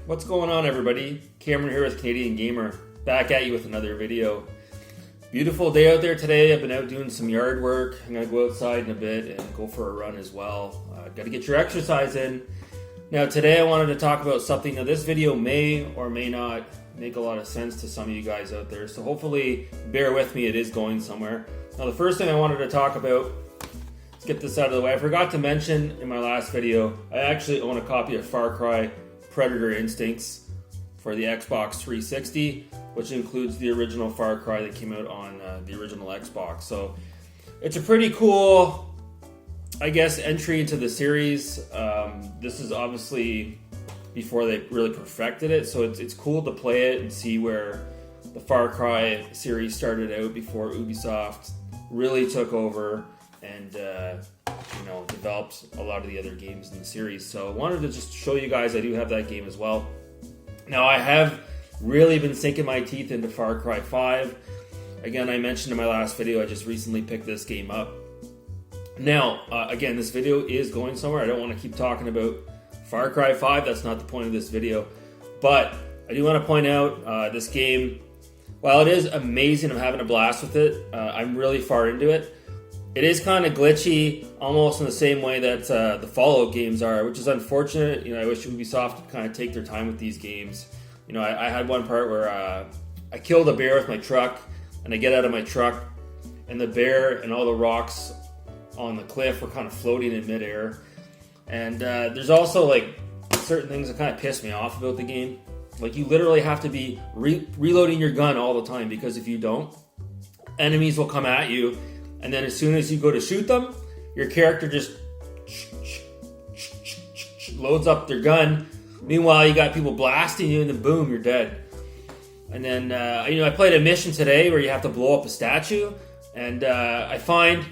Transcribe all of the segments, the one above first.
What's going on, everybody? Cameron here with Canadian Gamer, back at you with another video. Beautiful day out there today. I've been out doing some yard work. I'm going to go outside in a bit and go for a run as well. Got to get your exercise in. Now today I wanted to talk about something. Now this video may or may not make a lot of sense to some of you guys out there, so hopefully bear with me, it is going somewhere. Now the first thing I wanted to talk about, let's get this out of the way. I forgot to mention in my last video, I actually own a copy of Far Cry Predator Instincts for the Xbox 360, which includes the original Far Cry that came out on the original Xbox. So it's a pretty cool, I guess, entry into the series. This is obviously before they really perfected it, so it's cool to play it and see where the Far Cry series started out before Ubisoft really took over and developed a lot of the other games in the series. So I wanted to just show you guys I do have that game as well. Now I have really been sinking my teeth into Far Cry 5. Again, I mentioned in my last video, I just recently picked this game up. Now, again, this video is going somewhere. I don't want to keep talking about Far Cry 5. That's not the point of this video. But I do want to point out this game, while it is amazing, I'm having a blast with it. I'm really far into it. It is kind of glitchy, almost in the same way that the Fallout games are, which is unfortunate. I wish Ubisoft would kind of take their time with these games. I had one part where I killed a bear with my truck, and I get out of my truck, and the bear and all the rocks on the cliff were kind of floating in midair. And there's also certain things that kind of piss me off about the game. Like, you literally have to be reloading your gun all the time, because if you don't, enemies will come at you. And then as soon as you go to shoot them, your character just loads up their gun. Meanwhile, you got people blasting you, and then boom, you're dead. And then, I played a mission today where you have to blow up a statue. And I find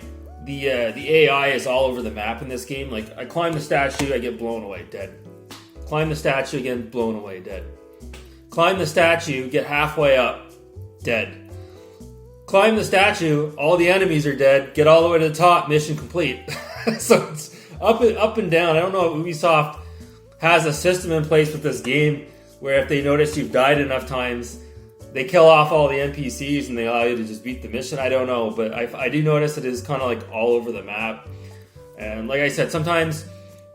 the AI is all over the map in this game. Like, I climb the statue, I get blown away, dead. Climb the statue again, blown away, dead. Climb the statue, get halfway up, dead. Climb the statue, all the enemies are dead, get all the way to the top, mission complete. So it's up and down. I don't know if Ubisoft has a system in place with this game where if they notice you've died enough times, they kill off all the NPCs and they allow you to just beat the mission. I don't know, but I do notice it is kind of like all over the map. And like I said, sometimes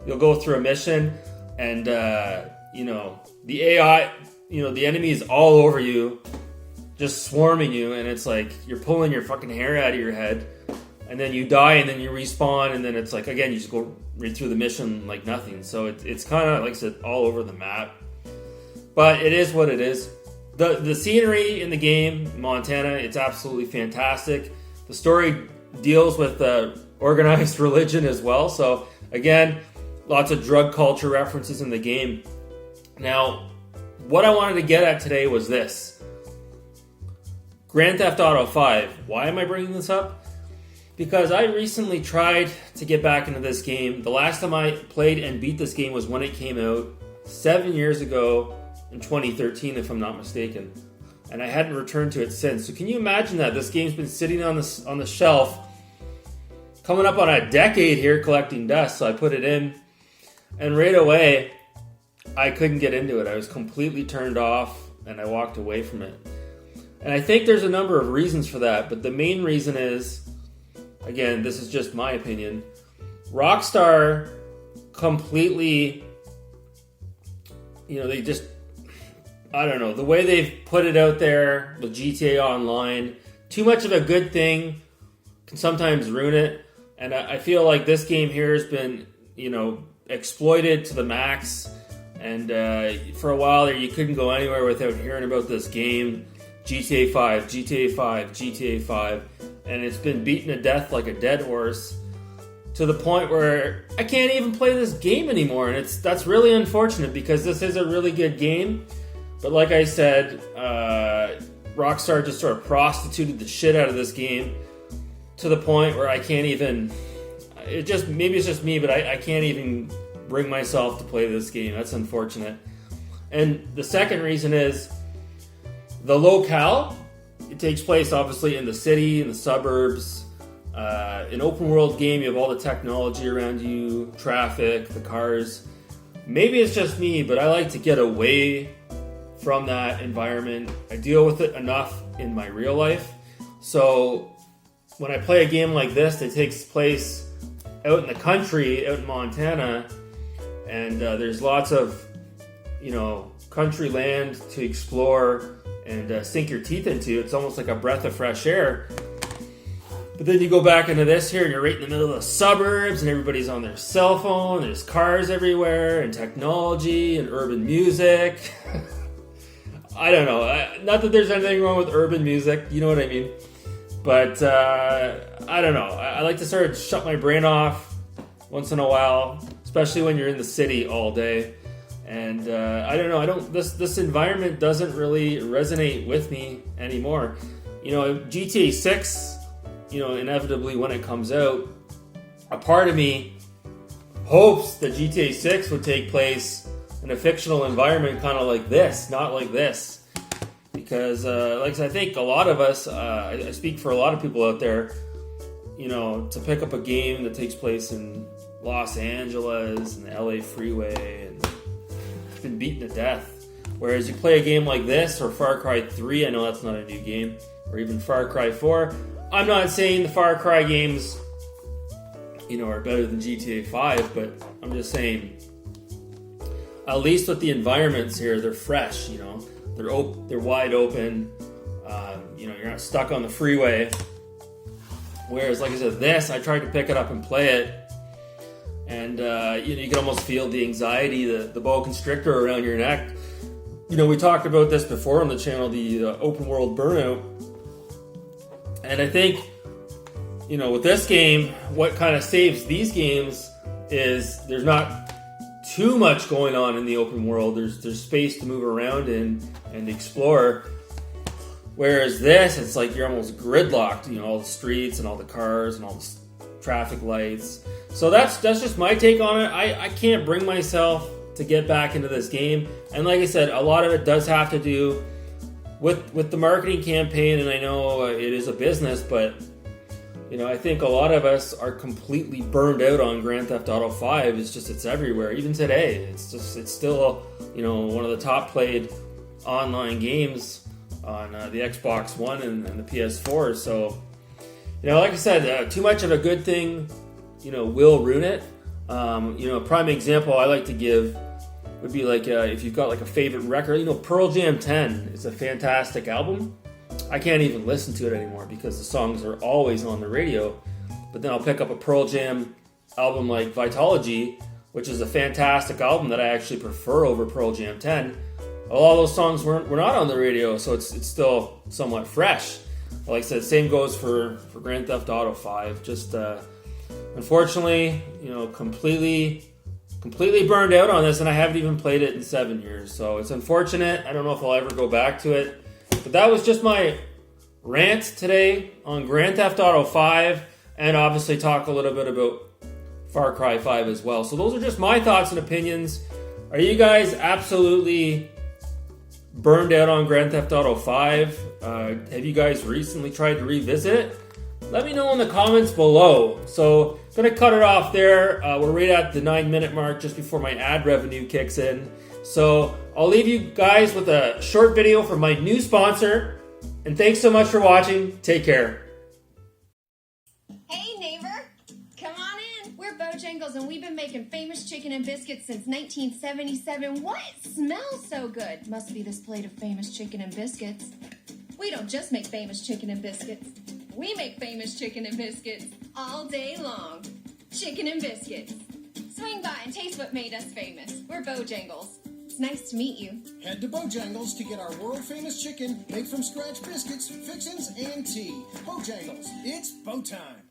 you'll go through a mission and, the AI, the enemy is all over you, just swarming you, and it's like you're pulling your fucking hair out of your head, and then you die, and then you respawn, and then it's like, again, you just go right through the mission like nothing. So it's kind of, like I said, all over the map. But it is what it is. The scenery in the game, Montana, it's absolutely fantastic. The story deals with organized religion as well. So again, lots of drug culture references in the game. Now, what I wanted to get at today was this. Grand Theft Auto 5. Why am I bringing this up? Because I recently tried to get back into this game. The last time I played and beat this game was when it came out 7 years ago in 2013, if I'm not mistaken. And I hadn't returned to it since. So can you imagine that? This game's been sitting on the shelf, coming up on a decade here, collecting dust. So I put it in, and right away, I couldn't get into it. I was completely turned off, and I walked away from it. And I think there's a number of reasons for that, but the main reason is, again, this is just my opinion, Rockstar completely, they just, I don't know, the way they've put it out there with GTA Online, too much of a good thing can sometimes ruin it. And I feel like this game here has been, exploited to the max. And for a while there, you couldn't go anywhere without hearing about this game. GTA 5, GTA 5, GTA 5, and it's been beaten to death like a dead horse, to the point where I can't even play this game anymore, and that's really unfortunate, because this is a really good game. But like I said, Rockstar just sort of prostituted the shit out of this game to the point where I can't even, maybe it's just me, but I can't even bring myself to play this game. That's unfortunate. And the second reason is the locale. It takes place obviously in the city, in the suburbs. An open world game, you have all the technology around you, traffic, the cars. maybe it's just me, but I like to get away from that environment. I deal with it enough in my real life. So when I play a game like this that takes place out in the country, out in Montana, and there's lots of, country land to explore and sink your teeth into, it's almost like a breath of fresh air. But then you go back into this here and you're right in the middle of the suburbs and everybody's on their cell phone, there's cars everywhere and technology and urban music. I don't know. Not that there's anything wrong with urban music, you know what I mean? But I don't know. I like to sort of shut my brain off once in a while, especially when you're in the city all day. And I don't know. This environment doesn't really resonate with me anymore. GTA 6, inevitably when it comes out, a part of me hopes that GTA 6 would take place in a fictional environment kind of like this, not like this. Because, like I said, I think a lot of us, I speak for a lot of people out there, to pick up a game that takes place in Los Angeles and the LA freeway, and it's been beaten to death. Whereas you play a game like this, or Far Cry 3, I know that's not a new game, or even Far Cry 4, I'm not saying the Far Cry games, are better than GTA 5, but I'm just saying, at least with the environments here, they're fresh, they're wide open, you're not stuck on the freeway. Whereas, like I said, I tried to pick it up and play it, and you can almost feel the anxiety, the boa constrictor around your neck. We talked about this before on the channel, the open world burnout. And I think, with this game, what kind of saves these games is there's not too much going on in the open world. There's space to move around in and explore. Whereas this, it's like you're almost gridlocked, all the streets and all the cars and all the traffic lights. So that's just my take on it. I can't bring myself to get back into this game. And like I said, a lot of it does have to do with the marketing campaign, and I know it is a business, but I think a lot of us are completely burned out on Grand Theft Auto 5. It's everywhere. Even today, it's still one of the top played online games on the Xbox One and the PS4. So like I said, too much of a good thing will ruin it. A prime example I like to give would be like if you've got like a favorite record, Pearl Jam 10 is a fantastic album. I can't even listen to it anymore because the songs are always on the radio. But then I'll pick up a Pearl Jam album like Vitology, which is a fantastic album that I actually prefer over Pearl Jam 10. A lot of those songs were not on the radio, so it's still somewhat fresh. Like I said, same goes for Grand Theft Auto 5. Just unfortunately, completely burned out on this, and I haven't even played it in 7 years. So it's unfortunate. I don't know if I'll ever go back to it. But that was just my rant today on Grand Theft Auto 5, and obviously talk a little bit about Far Cry 5 as well. So those are just my thoughts and opinions. Are you guys absolutely burned out on Grand Theft Auto 5? Have you guys recently tried to revisit it? Let me know in the comments below. So I'm going to cut it off there. We're right at the 9-minute mark just before my ad revenue kicks in. So I'll leave you guys with a short video from my new sponsor. And thanks so much for watching. Take care. Hey neighbor, come on in. We're Bojangles and we've been making famous chicken and biscuits since 1977. What smells so good? Must be this plate of famous chicken and biscuits. We don't just make famous chicken and biscuits. We make famous chicken and biscuits all day long. Chicken and biscuits. Swing by and taste what made us famous. We're Bojangles. It's nice to meet you. Head to Bojangles to get our world-famous chicken, made from scratch biscuits, fixins, and tea. Bojangles, it's Bo time.